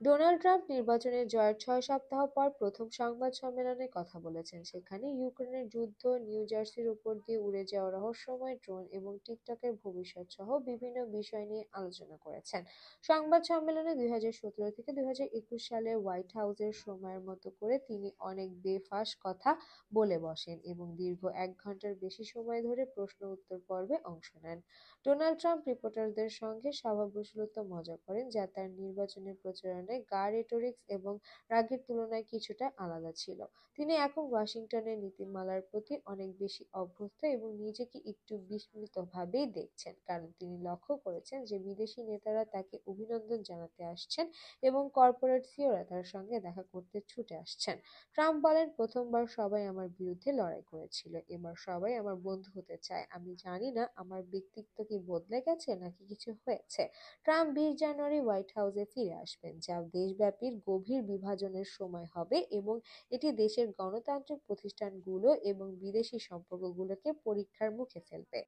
Donald Trump নির্বাচনের জয়ের ৬ সপ্তাহ পর প্রথম সংবাদ সম্মেলনে কথা বলেছেন। সেখানে ইউক্রেনের যুদ্ধ, নিউ জার্সির উপর দিয়ে উড়ে যাওয়া রহস্যময় ড্রোন এবং টিকটকের ভবিষ্যৎ সহ বিভিন্ন বিষয় নিয়ে আলোচনা করেছেন। সংবাদ সম্মেলনে ২০১৭ থেকে ২০২১ সালের হোয়াইট হাউসের সময়ের মতো করে তিনি অনেক বেফাঁস কথা বলে বসেন এবং দীর্ঘ ১ ঘন্টার বেশি সময় ধরে প্রশ্ন উত্তর পর্বে অংশ নেন। ডোনাল্ড ট্রাম্প রিপোর্টারদের সঙ্গে স্বভাবসুলভ মজা করেন, যা তার নির্বাচনী প্রচারণায় গা রেটরিক্স এবং রাগের তুলনায় কিছুটা আলাদা ছিল। তিনি এখন ওয়াশিংটনের নীতিমালার প্রতি অনেক বেশি অভ্যস্ত এবং নিজেকে একটু বিস্মিতভাবেই দেখছেন, কারণ তিনি লক্ষ্য করেছেন যে বিদেশি নেতারা তাকে অভিনন্দন জানাতে আসছেন এবং কর্পোরেট সিইওরা তার সঙ্গে দেখা করতে ছুটে আসছেন। ট্রাম্প বলেন, প্রথমবার সবাই আমার বিরুদ্ধে লড়াই করেছিল, এবার সবাই আমার বন্ধু হতে চায়। আমি জানি না আমার ব্যক্তিত্ব কি বদলে গেছে নাকি কিছু হয়েছে। ট্রাম্প ২০ জানুয়ারি হোয়াইট হাউসে ফিরে আসবেন, যা দেশব্যাপী গভীর বিভাজনের সময় হবে এবং এটি দেশের গণতান্ত্রিক প্রতিষ্ঠানগুলো এবং বিদেশি সম্পর্কগুলোকে পরীক্ষার মুখে ফেলবে।